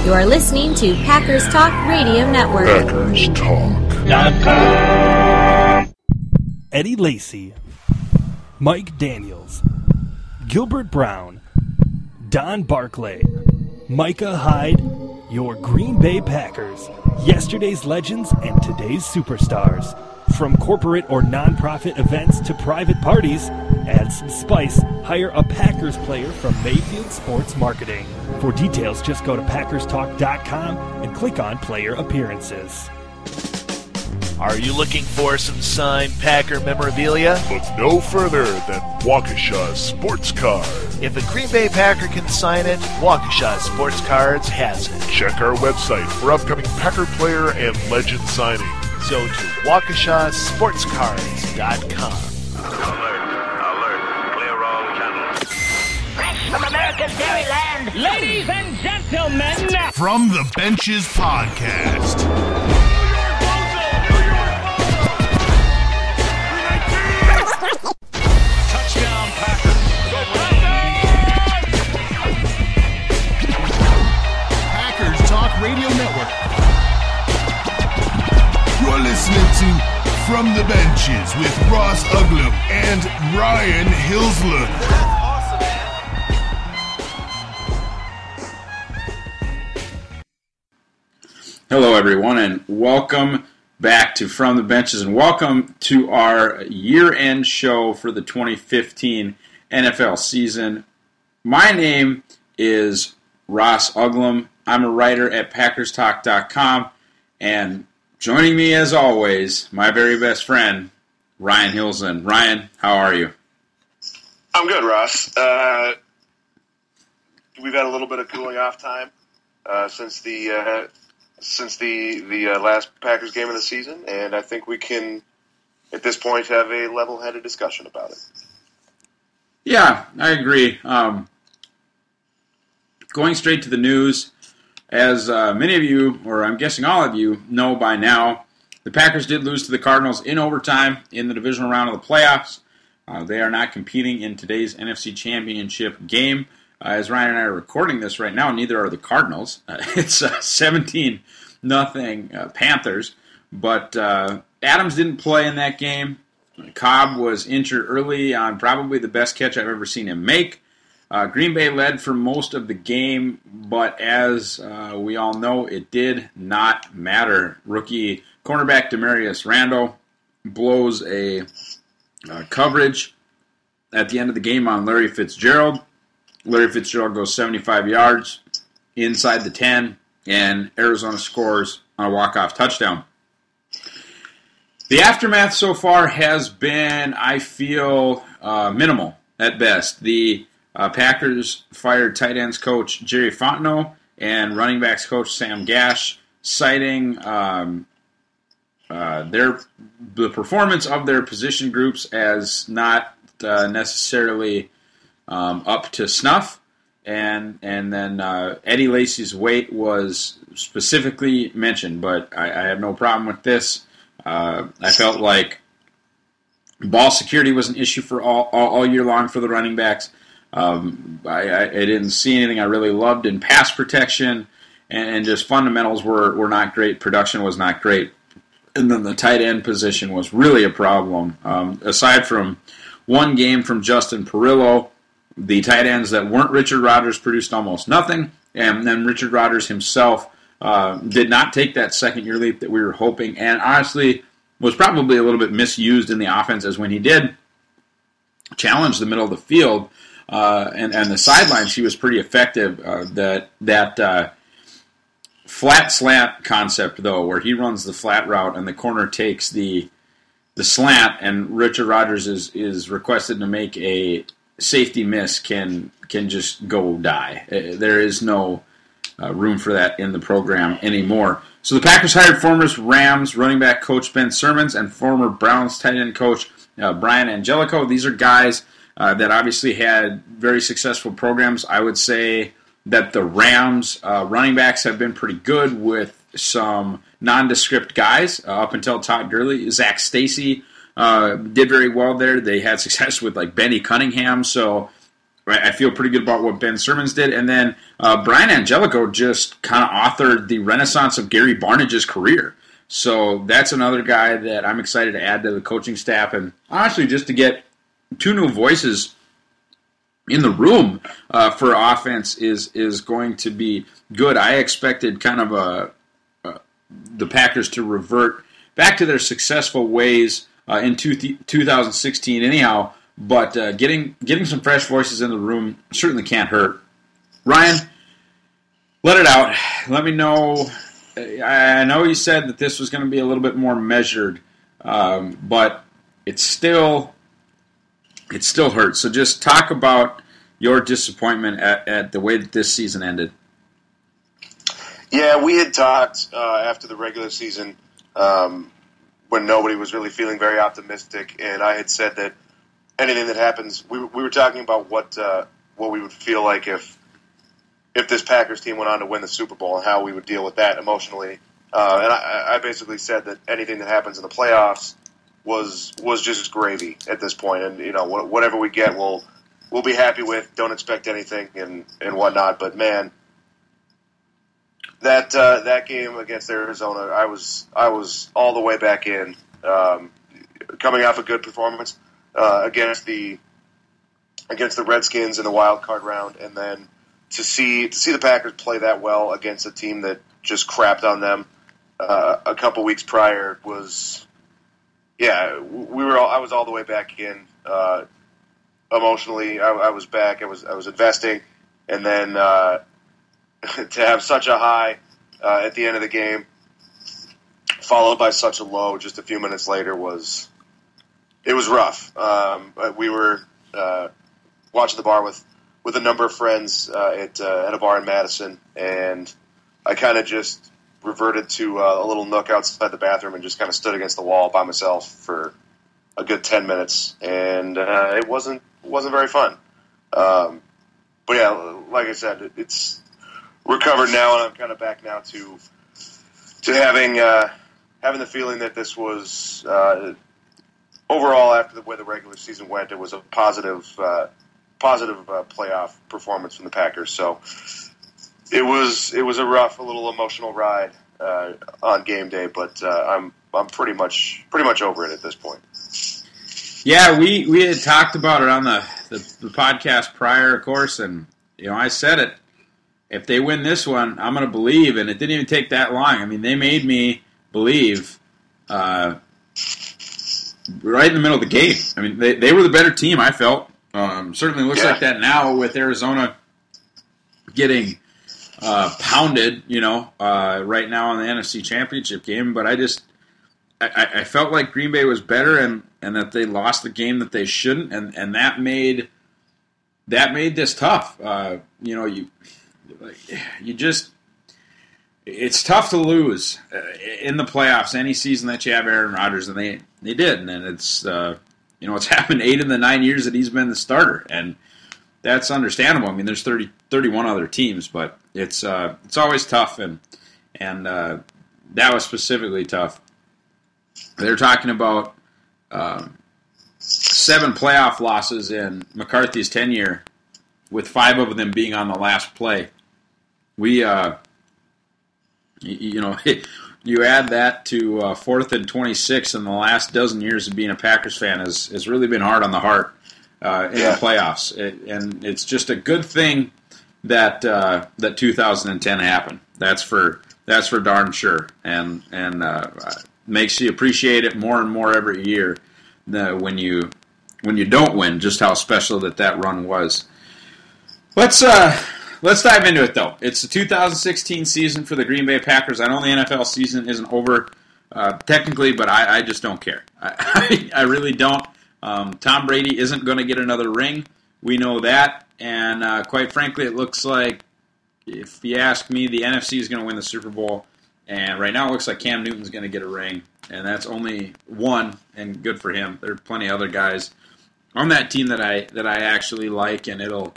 You are listening to Packers Talk Radio Network. PackersTalk.com. Eddie Lacy, Mike Daniels, Gilbert Brown, Don Barclay, Micah Hyde, your Green Bay Packers, yesterday's legends and today's superstars. From corporate or nonprofit events to private parties, add some spice, hire a Packers player from Mayfield Sports Marketing. For details, just go to PackersTalk.com and click on Player Appearances. Are you looking for some signed Packer memorabilia? Look no further than Waukesha Sports Card. If a Green Bay Packer can sign it, Waukesha Sports Cards has it. Check our website for upcoming Packer player and legend signings. Go to WaukeshaSportsCards.com. Alert, clear all channels. Fresh from America's Dairyland, ladies and gentlemen, From the Benches Podcast. Touchdown, Packers. Go Packers Talk Radio Network. You're listening to From the Benches with Ross Uglum and Ryan Hilsler. Hello, everyone, and welcome back to From the Benches, and welcome to our year-end show for the 2015 NFL season. My name is Ross Uglum. I'm a writer at PackersTalk.com, and joining me, as always, my very best friend, Ryan Hilsler. Ryan, how are you? I'm good, Ross. We've had a little bit of cooling off time since the last Packers game of the season, and I think we can, at this point, have a level-headed discussion about it. Yeah, I agree. Going straight to the news, as many of you, or I'm guessing all of you, know by now, the Packers did lose to the Cardinals in overtime in the divisional round of the playoffs. They are not competing in today's NFC Championship game. As Ryan and I are recording this right now, neither are the Cardinals. It's 17-0 Panthers. But Adams didn't play in that game. Cobb was injured early on probably the best catch I've ever seen him make. Green Bay led for most of the game, but as we all know, it did not matter. Rookie cornerback Demarius Randall blows a coverage at the end of the game on Larry Fitzgerald. Larry Fitzgerald goes 75 yards inside the 10, and Arizona scores on a walk-off touchdown. The aftermath so far has been, I feel, minimal at best. The Packers fired tight ends coach Jerry Fontenot and running backs coach Sam Gash, citing the performance of their position groups as not necessarily up to snuff. And then Eddie Lacy's weight was specifically mentioned, but I have no problem with this. I felt like ball security was an issue for all year long for the running backs. I didn't see anything I really loved in pass protection, and just fundamentals were not great. Production was not great. And then the tight end position was really a problem. Aside from one game from Justin Perillo, the tight ends that weren't Richard Rodgers produced almost nothing. And then Richard Rodgers himself did not take that second-year leap that we were hoping, and honestly was probably a little bit misused in the offense, as when he did challenge the middle of the field and the sidelines, he was pretty effective. That flat slant concept, though, where he runs the flat route and the corner takes the slant, and Richard Rodgers is requested to make a safety miss, can just go die. There is no room for that in the program anymore. So the Packers hired former Rams running back coach Ben Simmons and former Browns tight end coach Brian Angelico. These are guys that obviously had very successful programs. I would say that the Rams running backs have been pretty good with some nondescript guys up until Todd Gurley. Zach Stacy did very well there. They had success with like Benny Cunningham. So I feel pretty good about what Ben Simmons did. And then Brian Angelico just kind of authored the renaissance of Gary Barnage's career. So that's another guy that I'm excited to add to the coaching staff. And honestly, just to get two new voices in the room for offense is going to be good. I expected kind of the Packers to revert back to their successful ways in 2016 anyhow. But getting some fresh voices in the room certainly can't hurt. Ryan, let it out. Let me know. I know you said that this was going to be a little bit more measured, but it still hurts. So just talk about your disappointment at the way that this season ended. Yeah, we had talked after the regular season when nobody was really feeling very optimistic, and I had said that anything that happens, we were talking about what we would feel like if this Packers team went on to win the Super Bowl and how we would deal with that emotionally. And I basically said that anything that happens in the playoffs was just gravy at this point, and whatever we get, we'll be happy with. Don't expect anything and whatnot. But man, that game against Arizona, I was all the way back in, coming off a good performance against the Redskins in the wild card round, and then to see the Packers play that well against a team that just crapped on them a couple weeks prior was, I was all the way back in emotionally. I was back. I was investing, and then to have such a high at the end of the game, followed by such a low just a few minutes later was rough. We were watching the bar with a number of friends at a bar in Madison, and I kind of just reverted to a little nook outside the bathroom and just kind of stood against the wall by myself for a good 10 minutes, and it wasn't very fun. But yeah, like I said, it's recovered now, and I'm kind of back now to having the feeling that this was overall, after the way the regular season went, it was a positive playoff performance from the Packers. So it was a rough, a little emotional ride on game day, but I'm pretty much over it at this point. Yeah, we had talked about it on the podcast prior, of course, and I said it. If they win this one, I'm going to believe, and it didn't even take that long. I mean, they made me believe right in the middle of the game. I mean, they were the better team, I felt. Certainly looks like that now with Arizona getting pounded, right now in the NFC Championship game. But I felt like Green Bay was better and that they lost the game that they shouldn't, and that made this tough. It's tough to lose in the playoffs any season that you have Aaron Rodgers, and they did, and it's it's happened 8 of the 9 years that he's been the starter, and that's understandable. I mean, there's 31 other teams, but it's always tough, and that was specifically tough. They're talking about 7 playoff losses in McCarthy's tenure, with 5 of them being on the last play. We, you add that to 4th and 26 in the last dozen years of being a Packers fan has really been hard on the heart in the playoffs. And it's just a good thing that 2010 happened. That's for darn sure. And makes you appreciate it more and more every year when you don't win, just how special that run was. Let's dive into it, though. It's the 2016 season for the Green Bay Packers. I know the NFL season isn't over technically, but I just don't care. I really don't. Tom Brady isn't going to get another ring. We know that. And quite frankly, it looks like, if you ask me, the NFC is going to win the Super Bowl. And right now it looks like Cam Newton's going to get a ring. And that's only one, and good for him. There are plenty of other guys on that team that I actually like, and it'll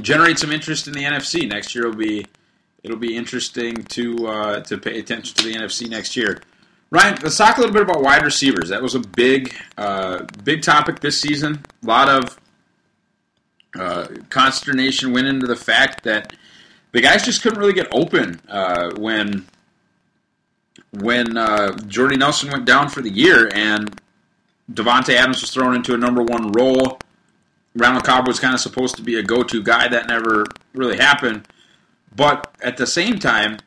generate some interest in the NFC. Next year it'll be interesting to pay attention to the NFC next year. Ryan, let's talk a little bit about wide receivers. That was a big topic this season. A lot of Consternation went into the fact that the guys just couldn't really get open when Jordy Nelson went down for the year and Davante Adams was thrown into a number one role. Randall Cobb was kind of supposed to be a go-to guy. That never really happened. But at the same time,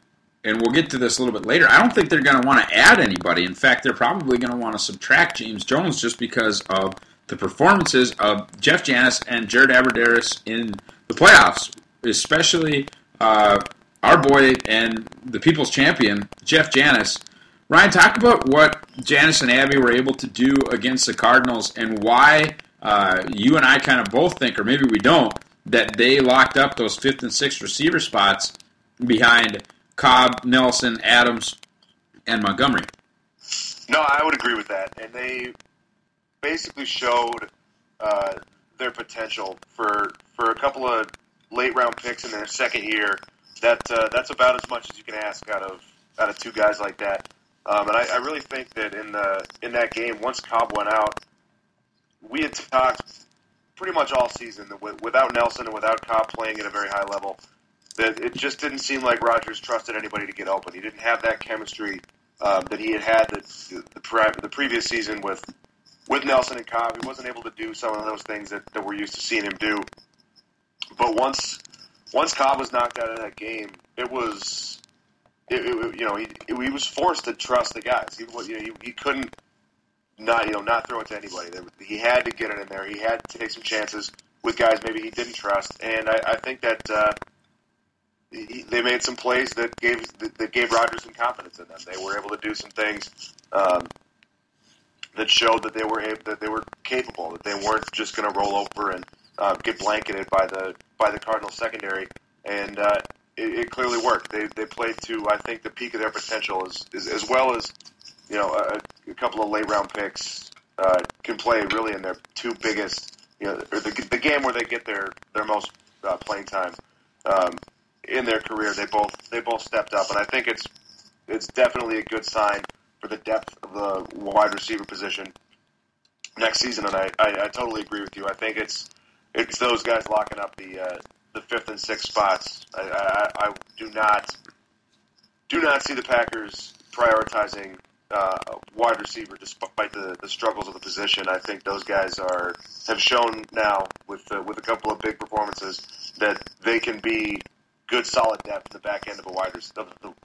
and we'll get to this a little bit later, I don't think they're going to want to add anybody. In fact, they're probably going to want to subtract James Jones just because of the performances of Jeff Janis and Jared Abbrederis in the playoffs, especially our boy and the people's champion, Jeff Janis. Ryan, talk about what Janis and Abby were able to do against the Cardinals and why you and I kind of both think, or maybe we don't, that they locked up those 5th and 6th receiver spots behind Cobb, Nelson, Adams, and Montgomery. No, I would agree with that. And they basically showed their potential for a couple of late-round picks in their second year. That's about as much as you can ask out of two guys like that. And I really think that in that game, once Cobb went out, we had talked pretty much all season that without Nelson and without Cobb playing at a very high level, that it just didn't seem like Rodgers trusted anybody to get open. He didn't have that chemistry that he had the previous season with Nelson and Cobb. He wasn't able to do some of those things that we're used to seeing him do. But once Cobb was knocked out of that game, he was forced to trust the guys. He couldn't not throw it to anybody. He had to get it in there. He had to take some chances with guys maybe he didn't trust. And I think that they made some plays that gave Rodgers some confidence in them. They were able to do some things that showed that they were capable, that they weren't just going to roll over and get blanketed by the Cardinals secondary. And it clearly worked. They played to, I think, the peak of their potential as well as a couple of late round picks can play really in their two biggest, or the game where they get their most playing time in their career. They both stepped up, and I think it's definitely a good sign for the depth of the wide receiver position next season. And I totally agree with you. I think it's those guys locking up the 5th and 6th spots. I do not see the Packers prioritizing wide receiver despite the struggles of the position. I think those guys have shown now with a couple of big performances that they can be good, solid depth in the back end of the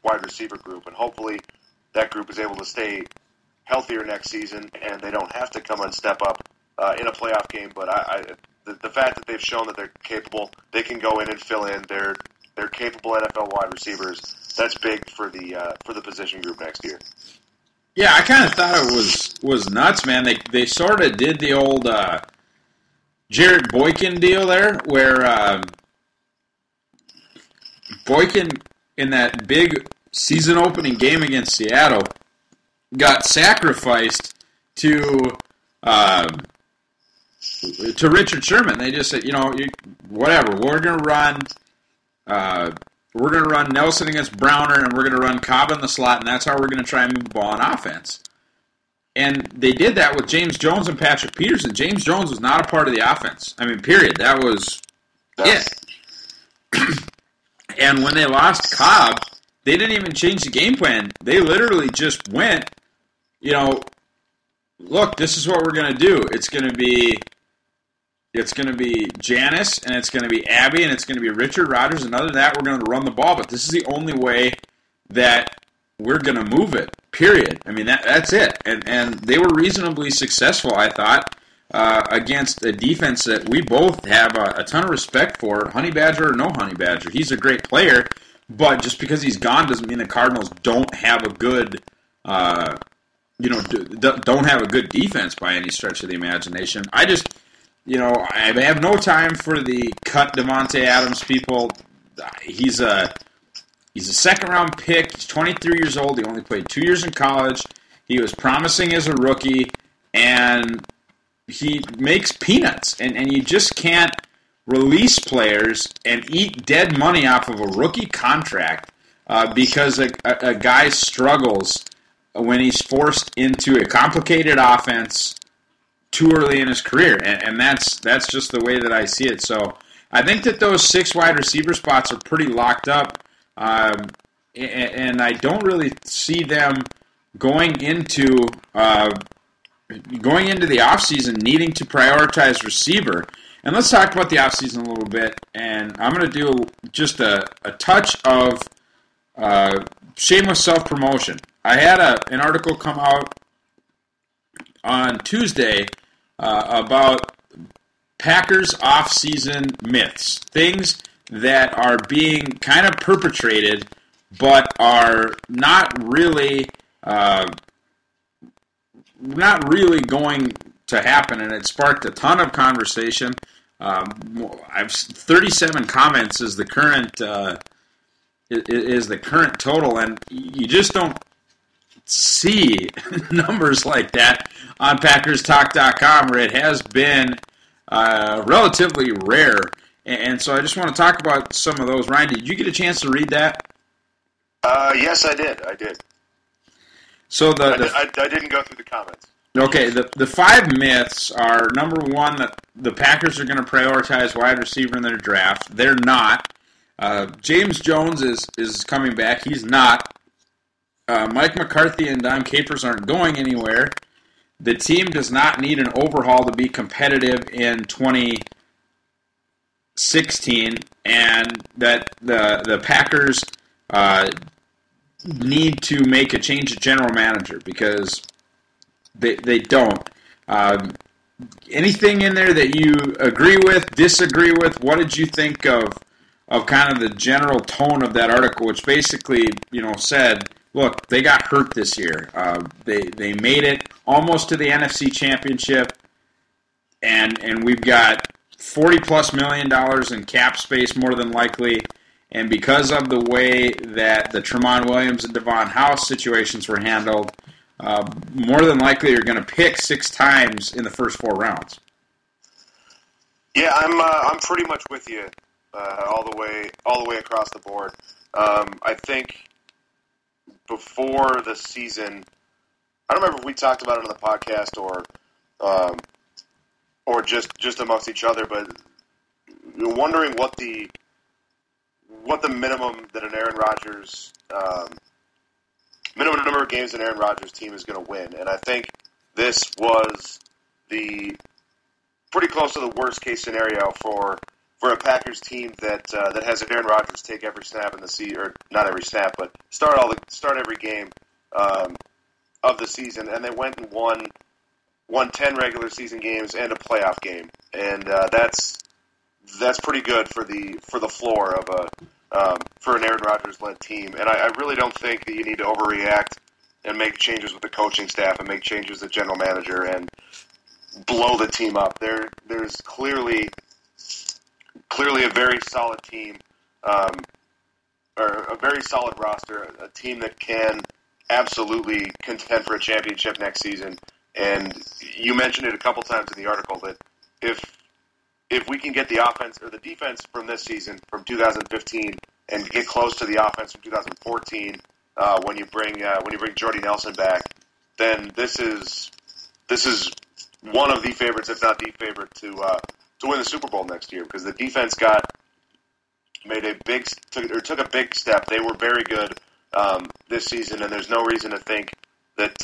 wide receiver group, and hopefully that group is able to stay healthier next season, and they don't have to come and step up in a playoff game. But the fact that they've shown that they're capable, they can go in and fill in. They're capable NFL wide receivers. That's big for the position group next year. Yeah, I kind of thought it was nuts, man. They sort of did the old Jared Boykin deal there, where Boykin in that big season opening game against Seattle got sacrificed to Richard Sherman. They just said, whatever, we're going to run Nelson against Browner, and we're going to run Cobb in the slot, and that's how we're going to try and move the ball on offense. And they did that with James Jones and Patrick Peterson. James Jones was not a part of the offense. I mean, period. That was it. And when they lost Cobb, they didn't even change the game plan. They literally just went, look, this is what we're going to do. It's going to be Janis, and it's going to be Abby, and it's going to be Richard Rodgers, and other than that, we're going to run the ball. But this is the only way that we're going to move it, period. I mean, that's it. And they were reasonably successful, I thought, against a defense that we both have a ton of respect for, Honey Badger or no Honey Badger. He's a great player, but just because he's gone doesn't mean the Cardinals don't have a good don't have a good defense by any stretch of the imagination. I have no time for the cut Davante Adams people. He's a second-round pick. He's 23 years old. He only played 2 years in college. He was promising as a rookie, and he makes peanuts. And you just can't release players and eat dead money off of a rookie contract because a guy struggles when he's forced into a complicated offense too early in his career, and that's just the way that I see it. So I think that those 6 wide receiver spots are pretty locked up, and I don't really see them going into the offseason needing to prioritize receiver. And let's talk about the offseason a little bit, and I'm going to do just a touch of shameless self-promotion. I had an article come out on Tuesday about Packers off-season myths, things that are being kind of perpetrated but are not really going to happen, and it sparked a ton of conversation. I've 37 comments is the current total, and you just don't see numbers like that on PackersTalk.com, where it has been relatively rare. And so I just want to talk about some of those. Ryan, did you get a chance to read that? Yes, I did. So I didn't go through the comments. Okay, the 5 myths are, number 1, that the Packers are going to prioritize wide receiver in their draft. They're not. James Jones is coming back. He's not. Mike McCarthy and Dom Capers aren't going anywhere. The team does not need an overhaul to be competitive in 2016, and that the Packers need to make a change at general manager because they don't. Anything in there that you agree with, disagree with? What did you think of kind of the general tone of that article, which basically, said, look, they got hurt this year. They made it almost to the NFC Championship, and we've got $40+ million in cap space more than likely. And because of the way that the Tramon Williams and Devon House situations were handled, more than likely you're going to pick 6 times in the first 4 rounds. Yeah, I'm pretty much with you all the way across the board. I think before the season, I don't remember if we talked about it on the podcast or just amongst each other, but wondering what the minimum that an Aaron Rodgers minimum number of games an Aaron Rodgers team is going to win, and I think this was pretty close to the worst case scenario for a Packers team that has Aaron Rodgers take every snap in the season, or not every snap, but start every game of the season, and they went and won 10 regular season games and a playoff game, and that's pretty good for the floor of for an Aaron Rodgers led team. And I really don't think that you need to overreact and make changes with the coaching staff and make changes with the general manager and blow the team up. There's clearly a very solid team, or a very solid roster, a team that can absolutely contend for a championship next season. And you mentioned it a couple times in the article that if we can get the offense or the defense from this season, from 2015, and get close to the offense from 2014, when you bring Jordy Nelson back, then this is one of the favorites, if not the favorite, to win the Super Bowl next year, because the defense took a big step. They were very good this season, and there's no reason to think that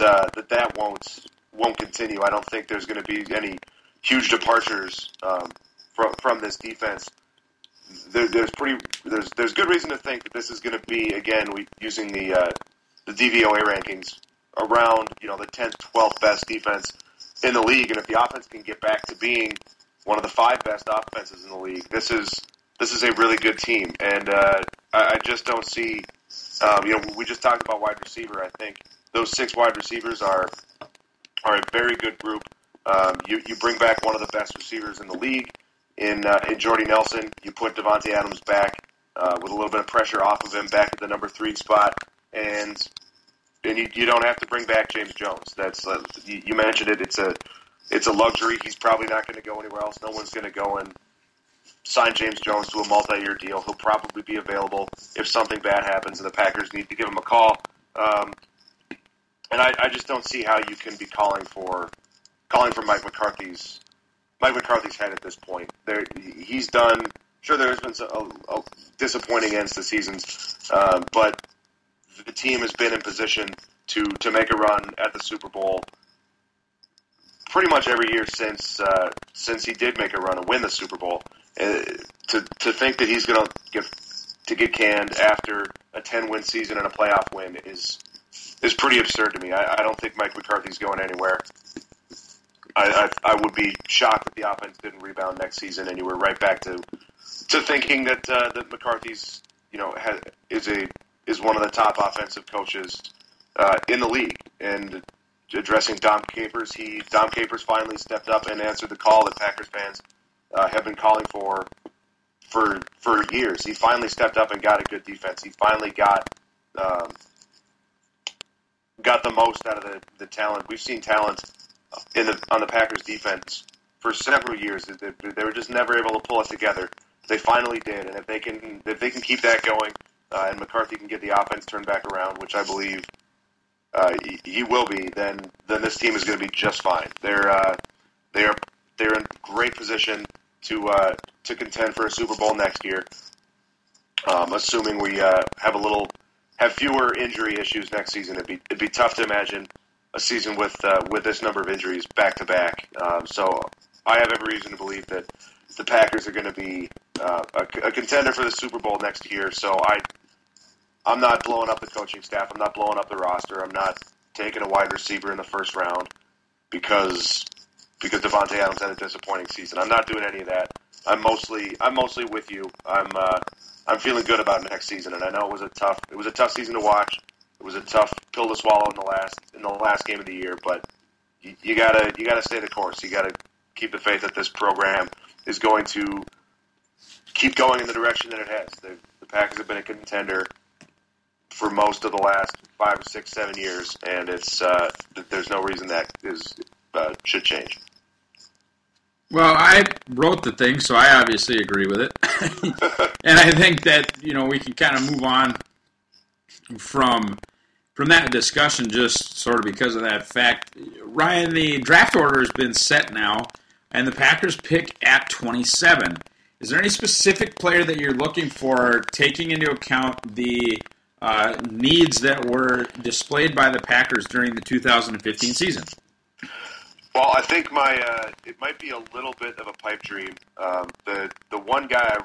won't continue. I don't think there's going to be any huge departures from this defense. There's good reason to think that this is going to be, again, using the DVOA rankings, around the 10th, 12th best defense in the league. And if the offense can get back to being one of the 5 best offenses in the league, this is a really good team. And I just don't see. We just talked about wide receiver. I think those 6 wide receivers are a very good group. You bring back one of the best receivers in the league in Jordy Nelson. You put Devontae Adams back with a little bit of pressure off of him back at the number 3 spot, and you don't have to bring back James Jones. That's you mentioned it. It's a luxury. He's probably not going to go anywhere else. No one's going to go and sign James Jones to a multi-year deal. He'll probably be available if something bad happens and the Packers need to give him a call. And I just don't see how you can be calling for calling for Mike McCarthy's head at this point. He's done. Sure, there's been a disappointing ends to seasons, but the team has been in position to make a run at the Super Bowl pretty much every year since he did make a run and win the Super Bowl. To think that he's going to get canned after a 10-win season and a playoff win is pretty absurd to me. I don't think Mike McCarthy's going anywhere. I would be shocked if the offense didn't rebound next season and you were right back to thinking that McCarthy's is one of the top offensive coaches in the league. And addressing Dom Capers, Dom Capers finally stepped up and answered the call that Packers fans have been calling for years. He finally stepped up and got a good defense. He finally got the most out of the talent. We've seen talent on the Packers defense for several years. They were just never able to pull it together. They finally did, and if they can keep that going, and McCarthy can get the offense turned back around, which I believe he will be, then this team is going to be just fine. They're in great position to contend for a Super Bowl next year, assuming we have fewer injury issues next season. It'd be tough to imagine a season with this number of injuries back to back. So I have every reason to believe that the Packers are going to be a contender for the Super Bowl next year. So I'm not blowing up the coaching staff. I'm not blowing up the roster. I'm not taking a wide receiver in the first round because Devontae Adams had a disappointing season. I'm not doing any of that. I'm mostly with you. I'm feeling good about next season, and I know it was a tough season to watch. It was a tough pill to swallow in the last game of the year, but you gotta stay the course. You gotta keep the faith that this program is going to keep going in the direction that it has. The Packers have been a contender for most of the last 5 or 6, 7 years, and there's no reason that should change. Well, I wrote the thing, so I obviously agree with it. And I think that, we can kind of move on from that discussion just sort of because of that fact. Ryan, the draft order has been set now, and the Packers pick at 27. Is there any specific player that you're looking for, taking into account the needs that were displayed by the Packers during the 2015 season? Well, I think it might be a little bit of a pipe dream. The one guy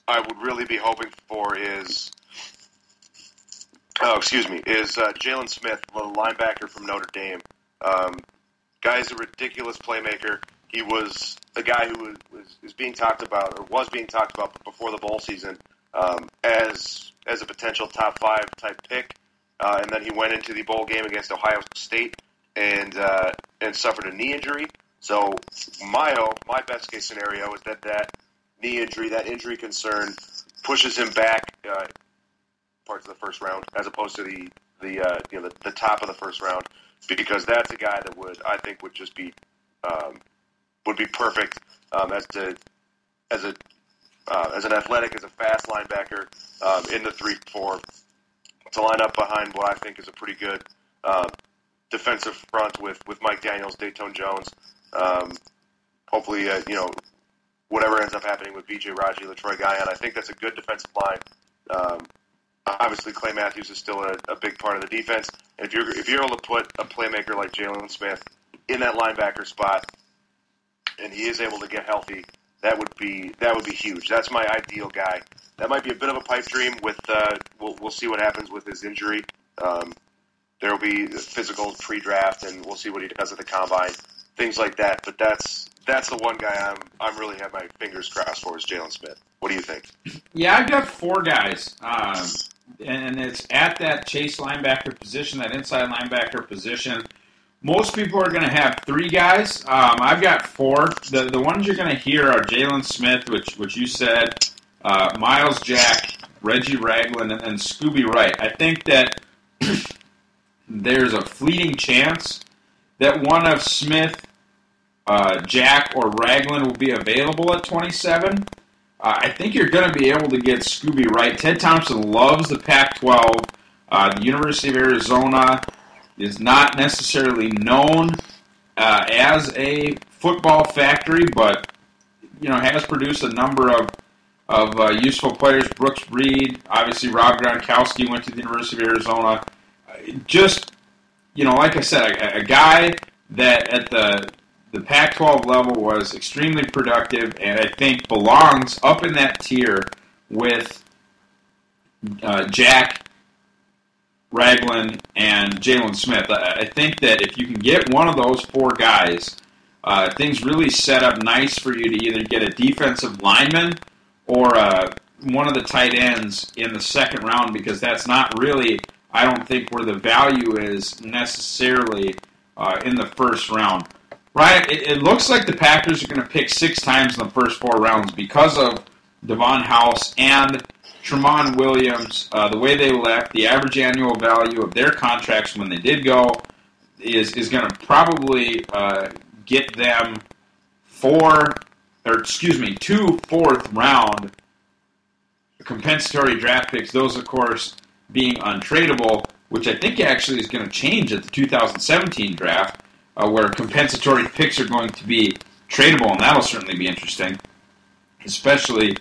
I would really be hoping for is Jalen Smith, the linebacker from Notre Dame. Guy's a ridiculous playmaker. He was a guy who was being talked about before the bowl season as a potential top 5 type pick. And then he went into the bowl game against Ohio State and suffered a knee injury. So my best case scenario is that knee injury, that injury concern, pushes him back parts of the first round as opposed to the top of the first round, because that's a guy that would just be perfect as an athletic, as a fast linebacker in the 3-4. To line up behind what I think is a pretty good defensive front with Mike Daniels, Dayton Jones. Hopefully, whatever ends up happening with B.J. Raji, LaTroy Guion, I think that's a good defensive line. Obviously, Clay Matthews is still a big part of the defense. And if you're able to put a playmaker like Jalen Smith in that linebacker spot, and he is able to get healthy, that would be huge. That's my ideal guy. That might be a bit of a pipe dream. We'll see what happens with his injury. There will be physical pre-draft, and we'll see what he does at the combine, things like that. But that's the one guy I'm really have my fingers crossed for is Jalen Smith. What do you think? Yeah, I've got 4 guys, and it's at that chase linebacker position, that inside linebacker position. Most people are going to have 3 guys. I've got 4. The ones you're going to hear are Jalen Smith, which you said, Miles Jack, Reggie Ragland, and Scooby Wright. I think that there's a fleeting chance that one of Smith, Jack, or Ragland will be available at 27. I think you're going to be able to get Scooby Wright. Ted Thompson loves the Pac-12. The University of Arizona is not necessarily known as a football factory, but has produced a number of useful players. Brooks Reed, obviously Rob Gronkowski went to the University of Arizona. Just, like I said, a guy that at the Pac-12 level was extremely productive, and I think belongs up in that tier with Jack Ragland and Jalen Smith. I think that if you can get one of those four guys, things really set up nice for you to either get a defensive lineman or one of the tight ends in the second round, because that's not really, I don't think, where the value is necessarily in the first round. Ryan, it looks like the Packers are going to pick 6 times in the first 4 rounds because of Devon House and Tramon Williams. The way they left, the average annual value of their contracts when they did go is going to probably get them 2 fourth-round compensatory draft picks. Those, of course, being untradeable, which I think actually is going to change at the 2017 draft, where compensatory picks are going to be tradable, and that'll certainly be interesting, especially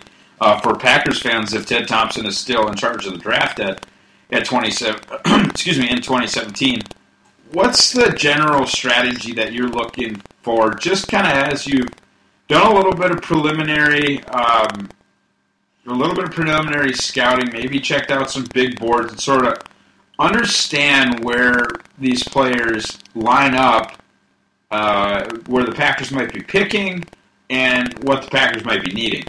for Packers fans if Ted Thompson is still in charge of the draft at 27. In 2017. What's the general strategy that you're looking for? Just kind of as you've done a little bit of preliminary scouting, maybe checked out some big boards and sort of understand where these players line up, where the Packers might be picking, and what the Packers might be needing.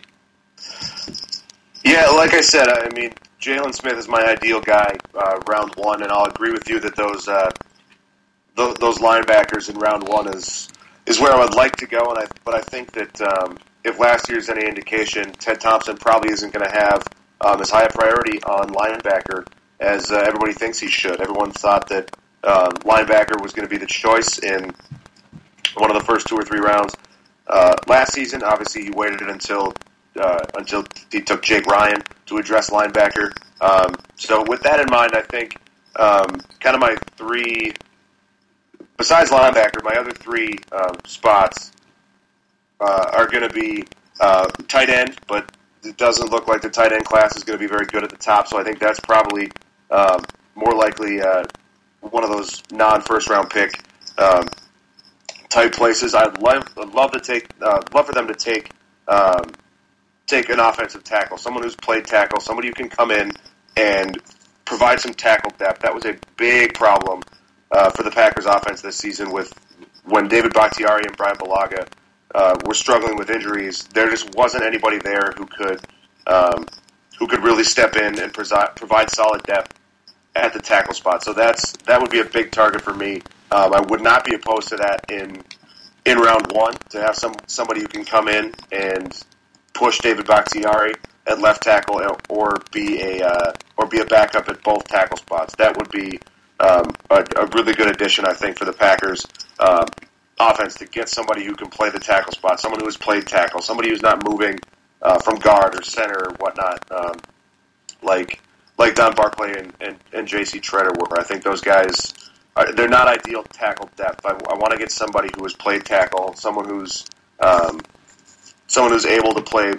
Yeah, like I said, I mean, Jalen Smith is my ideal guy, round 1, and I'll agree with you that those linebackers in round 1 is where I would like to go. But I think that if last year's any indication, Ted Thompson probably isn't going to have as high a priority on linebacker as everybody thinks he should. Everyone thought that linebacker was going to be the choice in one of the first 2 or 3 rounds last season. Obviously, he waited until he took Jake Ryan to address linebacker. So with that in mind, I think kind of my 3, besides linebacker, my other 3 spots are going to be tight end, but it doesn't look like the tight end class is going to be very good at the top, so I think that's probably more likely one of those non-first round pick type places. I'd love for them to take an offensive tackle, someone who's played tackle, somebody who can come in and provide some tackle depth. That was a big problem for the Packers offense this season when David Bakhtiari and Brian Bulaga were struggling with injuries. There just wasn't anybody there who could really step in and provide solid depth at the tackle spot. So that would be a big target for me. I would not be opposed to that in round 1, to have somebody who can come in and push David Bakhtiari at left tackle or be a backup at both tackle spots. That would be a really good addition, I think, for the Packers offense, to get somebody who can play the tackle spot, someone who has played tackle, somebody who's not moving from guard or center or whatnot, like Don Barclay and J.C. Treader were. I think those guys, they're not ideal tackle depth. I want to get somebody who has played tackle, someone who's able to play,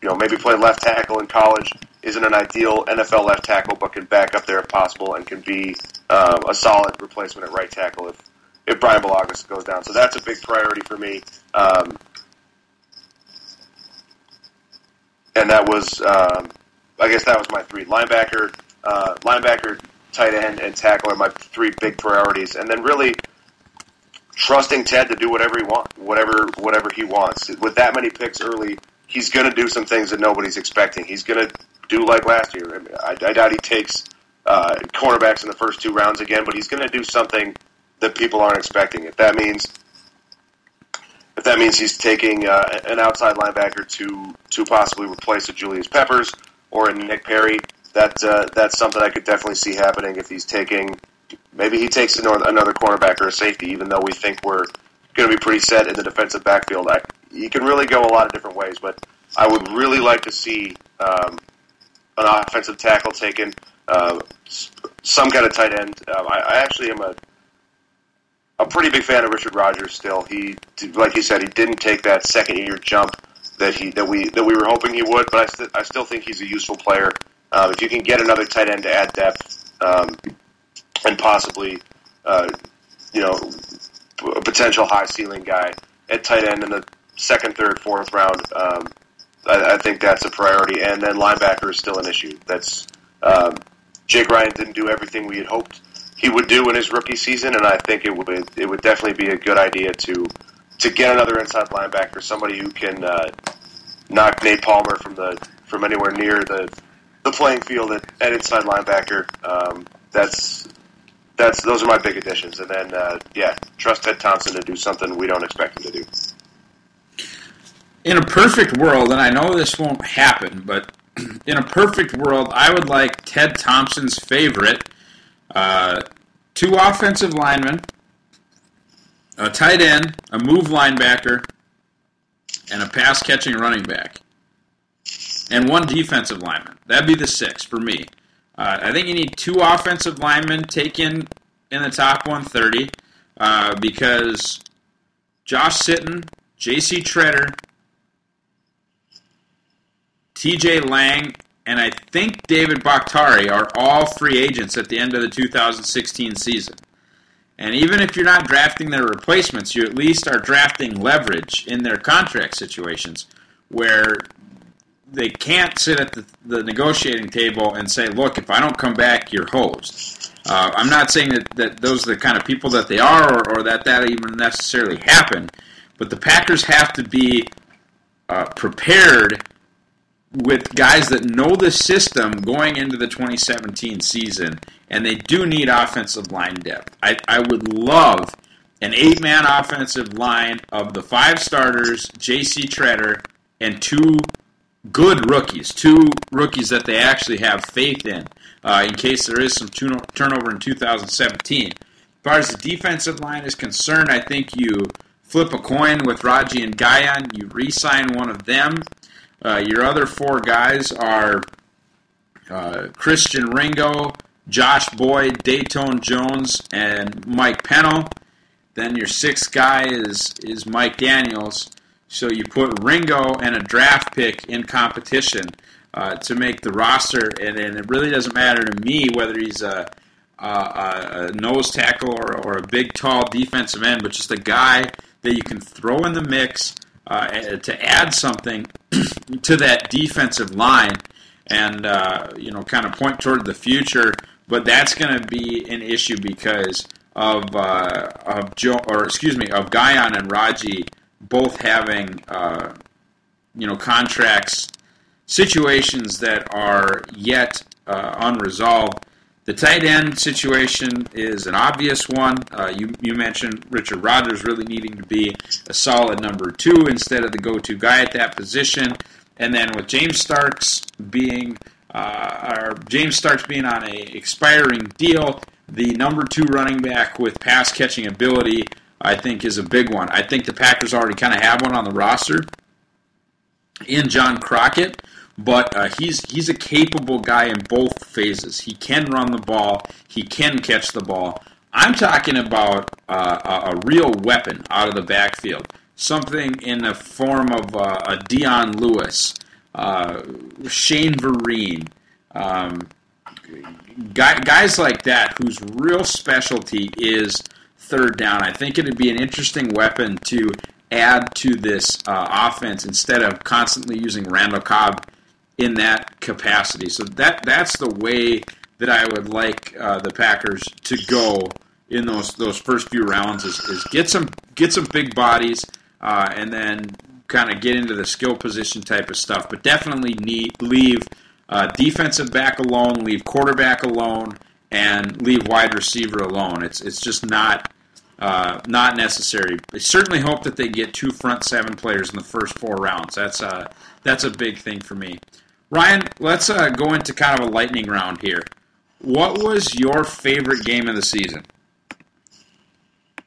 maybe play left tackle in college, isn't an ideal NFL left tackle, but can back up there if possible and can be a solid replacement at right tackle if Brian Bulaga goes down. So that's a big priority for me. And that was, I guess that was my 3. Linebacker, tight end, and tackle are my 3 big priorities. And then really trusting Ted to do whatever he wants. With that many picks early, he's going to do some things that nobody's expecting. He's going to do like last year. I mean, I doubt he takes cornerbacks in the first 2 rounds again, but he's going to do something that people aren't expecting. If that means he's taking an outside linebacker to possibly replace a Julius Peppers or a Nick Perry, that's something I could definitely see happening. If he's maybe he takes another cornerback or a safety, even though we think we're going to be pretty set in the defensive backfield. You can really go a lot of different ways, but I would really like to see an offensive tackle taken, some kind of tight end. I actually am a pretty big fan of Richard Rodgers still. He, like you said, he didn't take that second-year jump that we were hoping he would, but I still think he's a useful player. If you can get another tight end to add depth and possibly, a potential high ceiling guy at tight end in the second, third, fourth round, I think that's a priority. And then linebacker is still an issue. That's Jake Ryan didn't do everything we had hoped he would do in his rookie season, and I think it would definitely be a good idea to get another inside linebacker, somebody who can knock Nate Palmer from anywhere near the playing field at inside linebacker. Those are my big additions. And then trust Ted Thompson to do something we don't expect him to do. In a perfect world, and I know this won't happen, but in a perfect world, I would like Ted Thompson's favorite, 2 offensive linemen, a tight end, a move linebacker, and a pass-catching running back, and 1 defensive lineman. That'd be the 6 for me. I think you need 2 offensive linemen taken in the top 130 because Josh Sitton, J.C. Treader, T.J. Lang, and I think David Bakhtari are all free agents at the end of the 2016 season. And even if you're not drafting their replacements, you at least are drafting leverage in their contract situations where they can't sit at the negotiating table and say, look, if I don't come back, you're hosed. I'm not saying that those are the kind of people that they are or that even necessarily happen, but the Packers have to be prepared with guys that know the system going into the 2017 season, and they do need offensive line depth. I would love an 8-man offensive line of the 5 starters, J.C. Treader, and 2 good rookies, 2 rookies that they actually have faith in case there is some turnover in 2017. As far as the defensive line is concerned, I think you flip a coin with Raji and Guyon, you re-sign one of them. Your other 4 guys are Christian Ringo, Josh Boyd, Dayton Jones, and Mike Pennell. Then your 6th guy is Mike Daniels. So you put Ringo and a draft pick in competition to make the roster, and it really doesn't matter to me whether he's a nose tackle or a big, tall defensive end, but just a guy that you can throw in the mix to add something to that defensive line and kind of point toward the future. But that's going to be an issue because of Guyon and Raji both having contracts, situations that are yet unresolved. The tight end situation is an obvious one. You mentioned Richard Rodgers really needing to be a solid number 2 instead of the go-to guy at that position. And then with James Starks being on an expiring deal, the number 2 running back with pass-catching ability, I think, is a big one. I think the Packers already kind of have one on the roster in John Crockett, but he's a capable guy in both phases. He can run the ball. He can catch the ball. I'm talking about a real weapon out of the backfield, something in the form of a Dion Lewis, Shane Vereen, guys like that whose real specialty is third down. I think it would be an interesting weapon to add to this offense instead of constantly using Randall Cobb in that capacity. So that's the way that I would like the Packers to go in those first few rounds is get some big bodies and then kind of get into the skill position type of stuff. But definitely leave defensive back alone, leave quarterback alone, and leave wide receiver alone. It's just not necessary. I certainly hope that they get 2 front 7 players in the first 4 rounds. That's a big thing for me. Ryan, let's go into kind of a lightning round here. What was your favorite game of the season?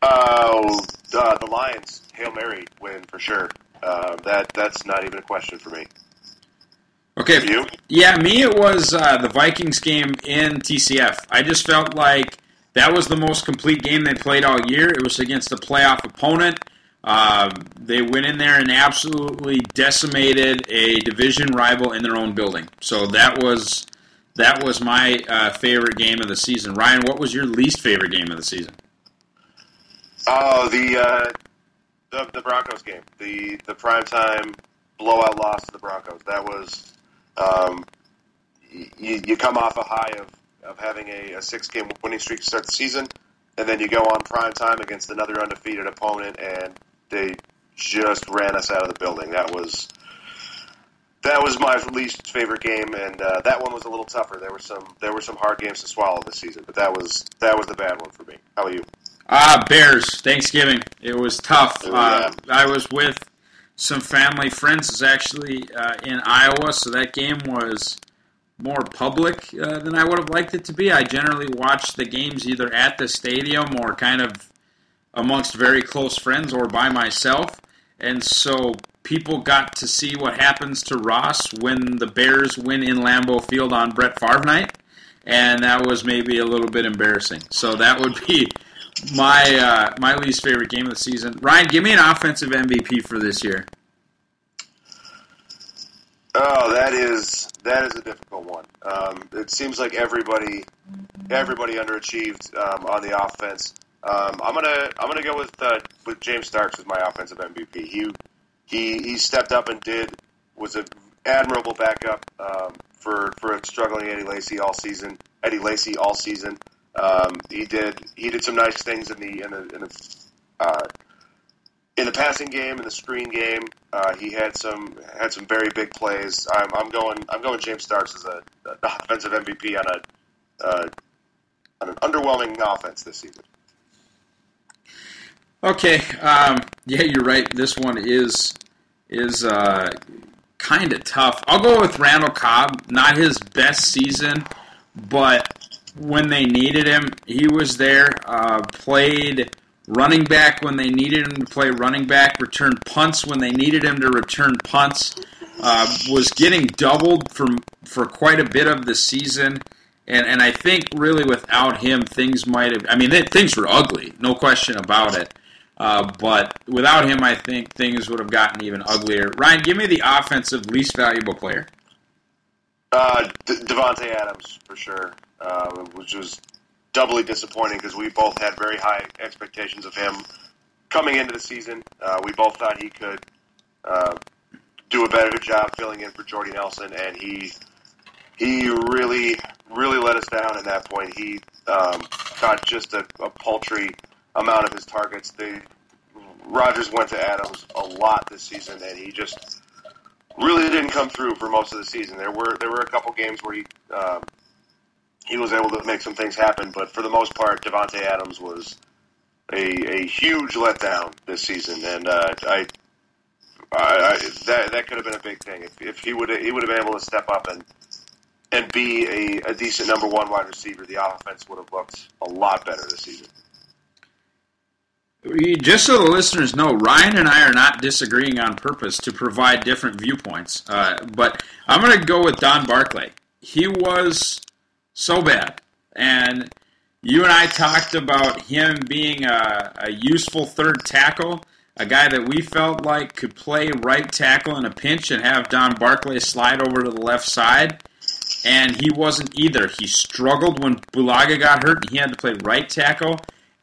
The Lions Hail Mary win for sure. That's not even a question for me. Okay. For you? Yeah, me it was the Vikings game in TCF. I just felt like that was the most complete game they played all year. It was against a playoff opponent. They went in there and absolutely decimated a division rival in their own building. So that was my favorite game of the season. Ryan, what was your least favorite game of the season? Oh, the Broncos game, the primetime blowout loss to the Broncos. That was you come off a high of having a 6-game winning streak to start the season, and then you go on primetime against another undefeated opponent, and they just ran us out of the building. That was my least favorite game, and that one was a little tougher. There were some hard games to swallow this season, but that was the bad one for me. How about you? Bears, Thanksgiving. It was tough. Yeah. I was with some family friends actually in Iowa, so that game was more public than I would have liked it to be. I generally watch the games either at the stadium or kind of amongst very close friends or by myself. And so people got to see what happens to Ross when the Bears win in Lambeau Field on Brett Favre night, and that was maybe a little bit embarrassing. So that would be my least favorite game of the season. Ryan, give me an offensive MVP for this year. Oh, that is a difficult one. It seems like everybody underachieved on the offense. I'm gonna go with James Starks as my offensive MVP. He stepped up and was an admirable backup for a struggling Eddie Lacy all season. He did some nice things in the passing game, in the screen game. He had some very big plays. I'm going James Starks as an offensive MVP on an underwhelming offense this season. Okay, yeah, you're right. This one is kind of tough. I'll go with Randall Cobb. Not his best season, but when they needed him, he was there. Played running back when they needed him to play running back. Returned punts when they needed him to return punts. Was getting doubled for quite a bit of the season. And I think really without him, things might have... I mean, things were ugly, no question about it. But without him, I think things would have gotten even uglier. Ryan, give me the offensive least valuable player. Devontae Adams, for sure, which was doubly disappointing because we both had very high expectations of him coming into the season. We both thought he could do a better job filling in for Jordy Nelson, and he really let us down at that point. He caught just a paltry amount of his targets. Rodgers went to Adams a lot this season, and he just really didn't come through for most of the season. There were a couple games where he was able to make some things happen, but for the most part, Devontae Adams was a huge letdown this season, and that could have been a big thing if he would have been able to step up and be a decent number one wide receiver. The offense would have looked a lot better this season. Just so the listeners know, Ryan and I are not disagreeing on purpose to provide different viewpoints. But I'm going to go with Don Barclay. He was so bad. And you and I talked about him being a useful third tackle, a guy that we felt like could play right tackle in a pinch and have Don Barclay slide over to the left side. And he wasn't either. He struggled when Bulaga got hurt and he had to play right tackle.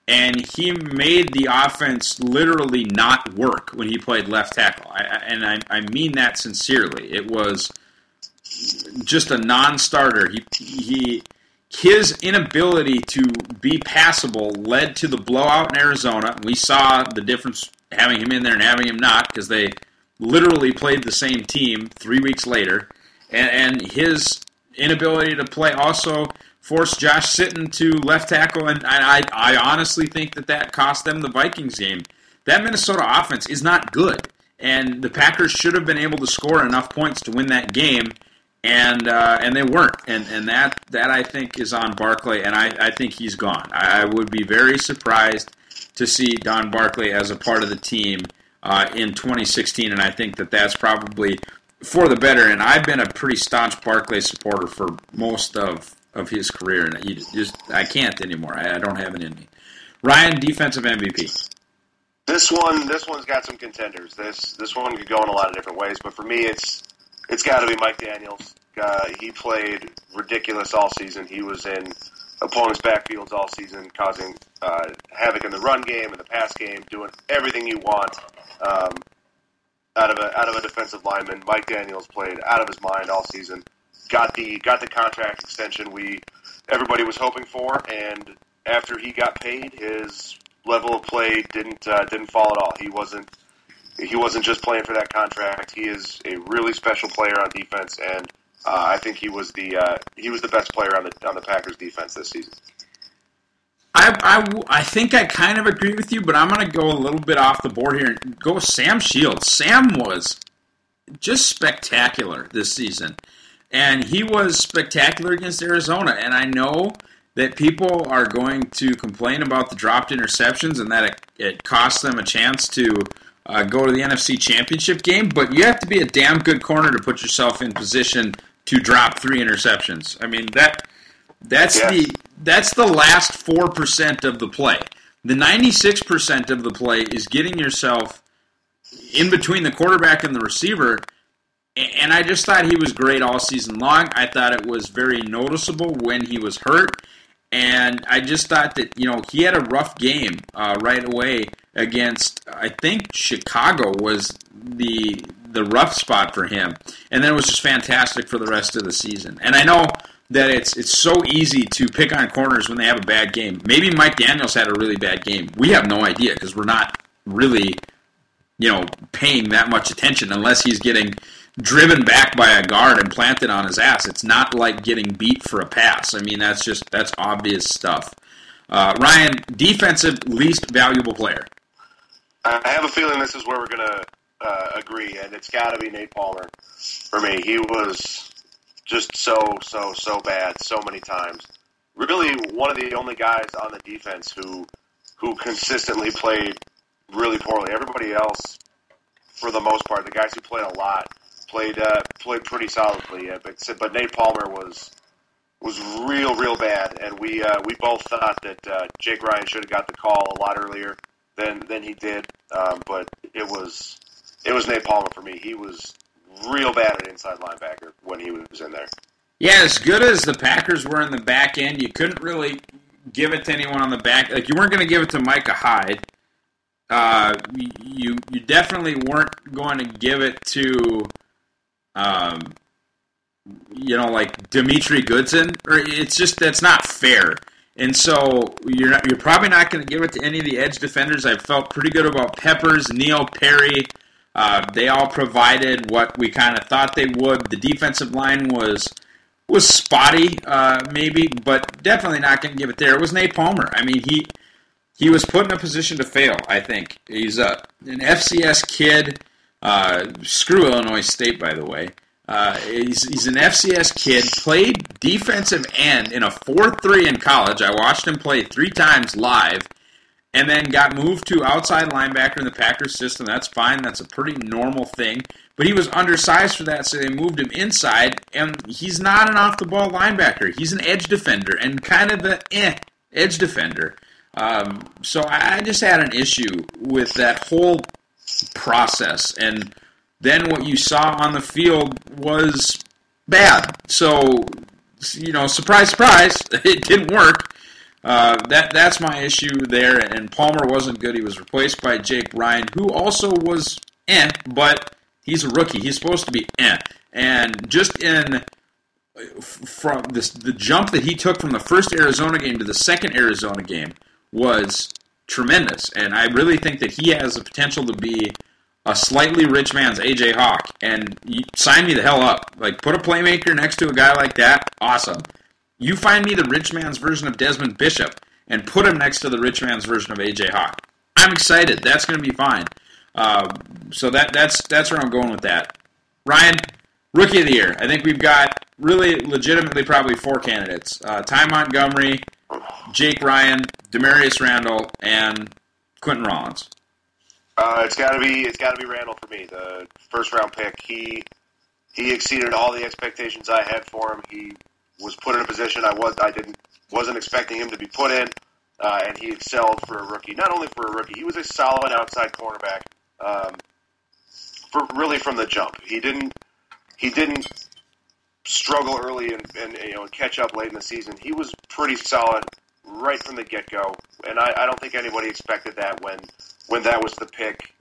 And he made the offense literally not work when he played left tackle. I mean that sincerely. It was just a non-starter. His inability to be passable led to the blowout in Arizona. We saw the difference having him in there and having him not, because they literally played the same team 3 weeks later. And his inability to play also forced Josh Sitton to left tackle, and I honestly think that cost them the Vikings game. That Minnesota offense is not good, and the Packers should have been able to score enough points to win that game, and they weren't. And that I think is on Barclay, and I think he's gone. I would be very surprised to see Don Barclay as a part of the team in 2016, and I think that's probably for the better. And I've been a pretty staunch Barkley supporter for most of his career, and I can't anymore. I don't have it in me. Ryan, defensive MVP. This one's got some contenders. This one could go in a lot of different ways, but for me, it's got to be Mike Daniels. He played ridiculous all season. He was in opponents' backfields all season, causing havoc in the run game and the pass game, doing everything you want out of a defensive lineman. Mike Daniels played out of his mind all season. Got the contract extension everybody was hoping for, and after he got paid, his level of play didn't fall at all. He wasn't just playing for that contract. He is a really special player on defense, and I think he was the best player on the Packers defense this season. I think I kind of agree with you, but I'm going to go a little bit off the board here and go with Sam Shields. Sam was just spectacular this season, and he was spectacular against Arizona. And I know that people are going to complain about the dropped interceptions and that it cost them a chance to go to the NFC Championship game, but you have to be a damn good corner to put yourself in position to drop 3 interceptions. I mean, that's the last 4% of the play. The 96% of the play is getting yourself in between the quarterback and the receiver, and I just thought he was great all season long. I thought it was very noticeable when he was hurt, and I just thought that, he had a rough game right away against, I think Chicago was the rough spot for him, and then it was just fantastic for the rest of the season. And I know that it's so easy to pick on corners when they have a bad game. Maybe Mike Daniels had a really bad game. We have no idea because we're not really, paying that much attention unless he's getting driven back by a guard and planted on his ass. It's not like getting beat for a pass. I mean, that's obvious stuff. Ryan, defensive least valuable player. I have a feeling this is where we're going to agree, and it's got to be Nate Palmer for me. He was just so bad so many times. Really one of the only guys on the defense who consistently played really poorly. Everybody else, for the most part, the guys who played a lot, played pretty solidly. But Nate Palmer was real bad, and we both thought that Jake Ryan should have got the call a lot earlier than he did. But it was Nate Palmer for me. He was real bad at inside linebacker when he was in there. Yeah, as good as the Packers were in the back end, you couldn't really give it to anyone on the back. Like, you weren't going to give it to Micah Hyde. You definitely weren't going to give it to, like Dimitri Goodson. Or it's just that's not fair. And so you're probably not going to give it to any of the edge defenders. I felt pretty good about Peppers, Neil Perry. They all provided what we kind of thought they would. The defensive line was spotty, maybe, but definitely not going to give it there. It was Nate Palmer. I mean, he was put in a position to fail, I think. He's an FCS kid. Screw Illinois State, by the way. He's an FCS kid, played defensive end in a 4-3 in college. I watched him play 3 times live, and then got moved to outside linebacker in the Packers system. That's fine. That's a pretty normal thing. But he was undersized for that, so they moved him inside, and he's not an off-the-ball linebacker. He's an edge defender, and kind of an edge defender. So I just had an issue with that whole process, and then what you saw on the field was bad. So, surprise, surprise, it didn't work. That's my issue there, and Palmer wasn't good. He was replaced by Jake Ryan, who also was but he's a rookie. He's supposed to be and just from the jump that he took from the first Arizona game to the second Arizona game was tremendous, and I really think that he has the potential to be a slightly rich man's A.J. Hawk, and you sign me the hell up. Like, put a playmaker next to a guy like that, awesome. You find me the rich man's version of Desmond Bishop and put him next to the rich man's version of A.J. Hawk. I'm excited. That's going to be fine. So that's where I'm going with that. Ryan, Rookie of the Year. I think we've got really legitimately probably 4 candidates. Ty Montgomery, Jake Ryan, Demarius Randall, and Quentin Rollins. It's got to be Randall for me. The first round pick. He He exceeded all the expectations I had for him. He was put in a position I wasn't expecting him to be put in, and he excelled for a rookie. Not only for a rookie, he was a solid outside cornerback. Really from the jump, he didn't struggle early and catch up late in the season. He was pretty solid right from the get-go, and I don't think anybody expected that when that was the pick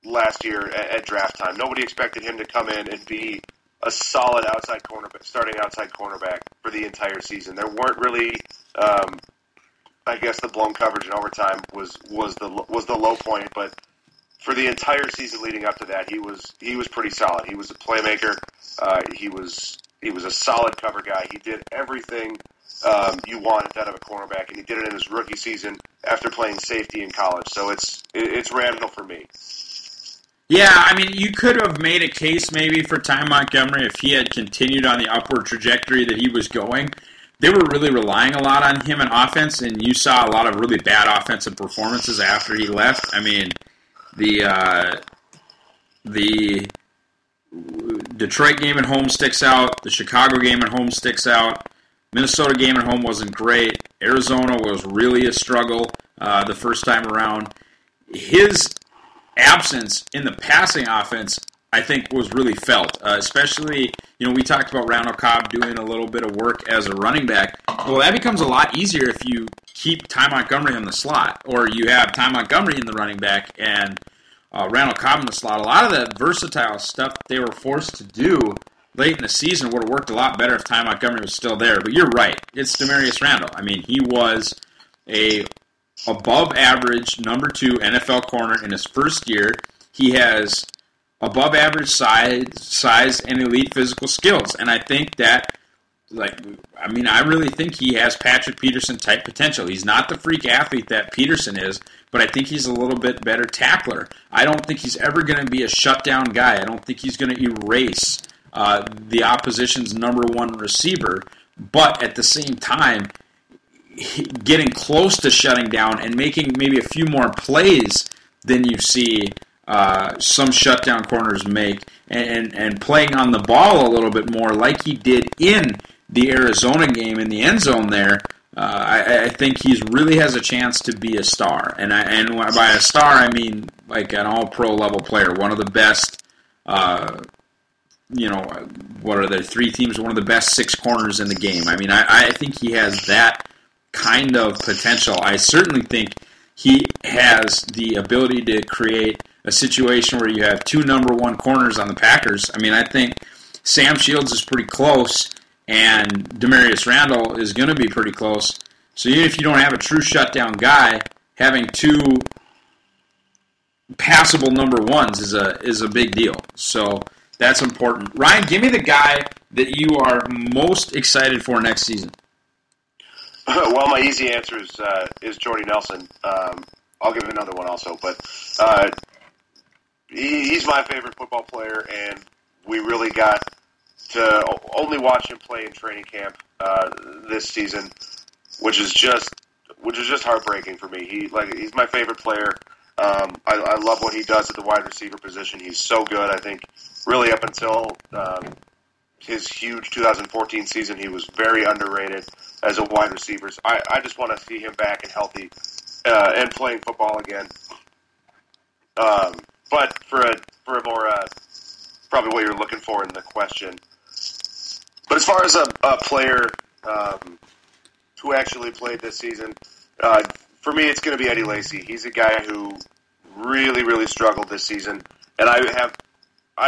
last year at draft time. Nobody expected him to come in and be a solid starting outside cornerback for the entire season. There weren't really, I guess, the blown coverage in overtime was the low point, but for the entire season leading up to that, he was pretty solid. He was a playmaker. He was a solid cover guy. He did everything you wanted out of a cornerback, and he did it in his rookie season after playing safety in college. So it's Randall for me. Yeah, I mean, you could have made a case maybe for Ty Montgomery if he had continued on the upward trajectory that he was going. They were really relying a lot on him in offense, and you saw a lot of really bad offensive performances after he left. I mean, the Detroit game at home sticks out. The Chicago game at home sticks out. Minnesota game at home wasn't great. Arizona was really a struggle the first time around. His absence in the passing offense, I think, was really felt. Especially, we talked about Randall Cobb doing a little bit of work as a running back. Well, that becomes a lot easier if you keep Ty Montgomery in the slot, or you have Ty Montgomery in the running back and Randall Cobb in the slot. A lot of that versatile stuff they were forced to do late in the season would have worked a lot better if Ty Montgomery was still there. But you're right. It's Demarius Randall. I mean, he was a above-average number 2 NFL corner in his first year. He has above-average size and elite physical skills. And I think that, I really think he has Patrick Peterson-type potential. He's not the freak athlete that Peterson is, but I think he's a little bit better tackler. I don't think he's ever going to be a shutdown guy. I don't think he's going to erase the opposition's number 1 receiver. But at the same time, getting close to shutting down and making maybe a few more plays than you see some shutdown corners make, and playing on the ball a little bit more like he did in the Arizona game in the end zone there, I think he really has a chance to be a star. And by a star, I mean like an all-pro level player, one of the best, what are there, 3 teams, one of the best 6 corners in the game. I mean, I think he has that kind of potential. I certainly think he has the ability to create a situation where you have 2 number 1 corners on the Packers. I mean, I think Sam Shields is pretty close, and Demarius Randall is going to be pretty close. So even if you don't have a true shutdown guy, having 2 passable number 1s is a big deal. So that's important. Ryan, give me the guy that you are most excited for next season. Well, my easy answer is Jordy Nelson. I'll give another one also, but he's my favorite football player, and we really got to only watch him play in training camp this season, which is just heartbreaking for me. He's my favorite player. I love what he does at the wide receiver position. He's so good. I think really up until his huge 2014 season, he was very underrated as a wide receiver. So I just want to see him back and healthy and playing football again. But for a more probably what you're looking for in the question. But as far as a player who actually played this season, for me it's going to be Eddie Lacy. He's a guy who really, really struggled this season, and I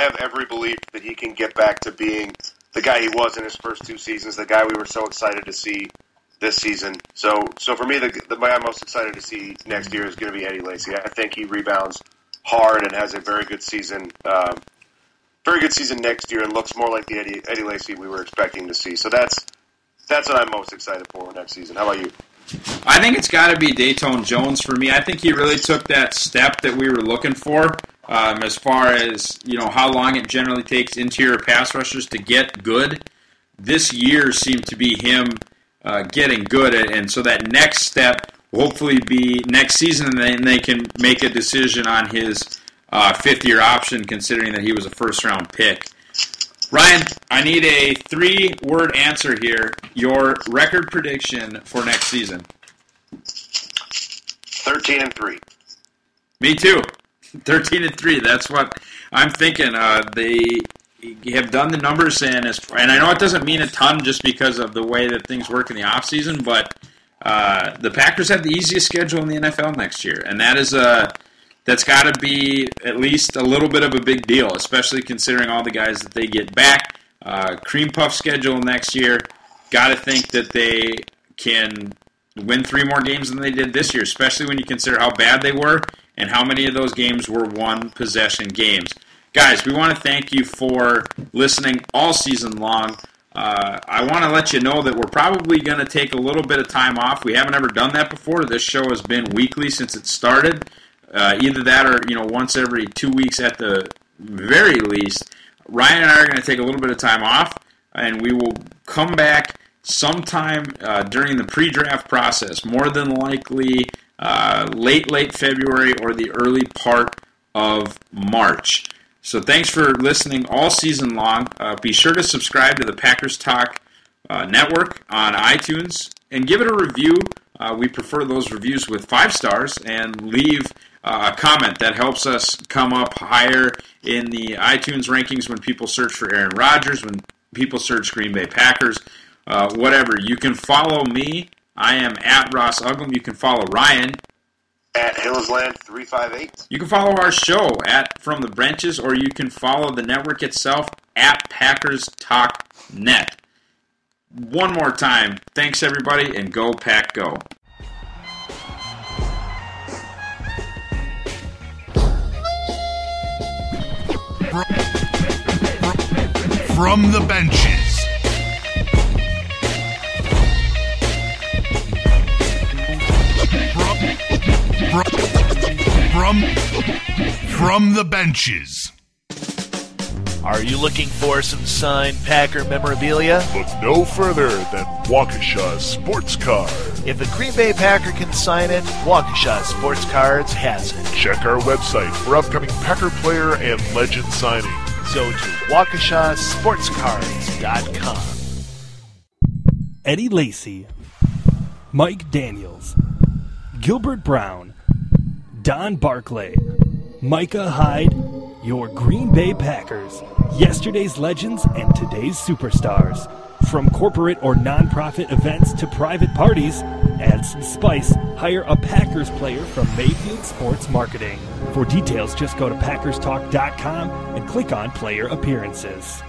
have every belief that he can get back to being the guy he was in his first 2 seasons, the guy we were so excited to see this season. So for me, the guy I'm most excited to see next year is going to be Eddie Lacy. I think he rebounds hard and has a very good season next year, and looks more like the Eddie Lacy we were expecting to see. So that's what I'm most excited for next season. How about you? I think it's got to be Dayton Jones for me. I think he really took that step that we were looking for. As far as how long it generally takes interior pass rushers to get good, this year seemed to be him getting good, and so that next step will hopefully be next season, and then they can make a decision on his 5th-year option, considering that he was a first-round pick. Ryan, I need a 3-word answer here. Your record prediction for next season. 13-3. Me too. 13-3. That's what I'm thinking. They have done the numbers, and I know it doesn't mean a ton just because of the way that things work in the offseason, but the Packers have the easiest schedule in the NFL next year, and that's got to be at least a little bit of a big deal, especially considering all the guys that they get back. Cream puff schedule next year. Got to think that they can win 3 more games than they did this year, especially when you consider how bad they were and how many of those games were one-possession games. Guys, we want to thank you for listening all season long. I want to let you know that we're probably going to take a little bit of time off. We haven't ever done that before. This show has been weekly since it started. Either that or once every 2 weeks at the very least. Ryan and I are going to take a little bit of time off, and we will come back sometime during the pre-draft process, more than likely late February or the early part of March. So thanks for listening all season long. Be sure to subscribe to the Packers Talk Network on iTunes and give it a review. We prefer those reviews with 5 stars, and leave a comment. That helps us come up higher in the iTunes rankings when people search for Aaron Rodgers, when people search Green Bay Packers, whatever. You can follow me. I am at Ross Uglum. You can follow Ryan At Hillsland358. You can follow our show at From the Benches, or you can follow the network itself at Packers Talk Net. One more time, thanks everybody, and go Pack Go. From the benches. From the benches. Are you looking for some signed Packer memorabilia? Look no further than Waukesha Sports Card. If a Green Bay Packer can sign it, Waukesha Sports Cards has it. Check our website for upcoming Packer player and legend signings. Go to WaukeshaSportsCards.com. Eddie Lacy, Mike Daniels, Gilbert Brown, Don Barclay, Micah Hyde, your Green Bay Packers, yesterday's legends and today's superstars. From corporate or nonprofit events to private parties, add some spice, hire a Packers player from Mayfield Sports Marketing. For details, just go to PackersTalk.com and click on Player Appearances.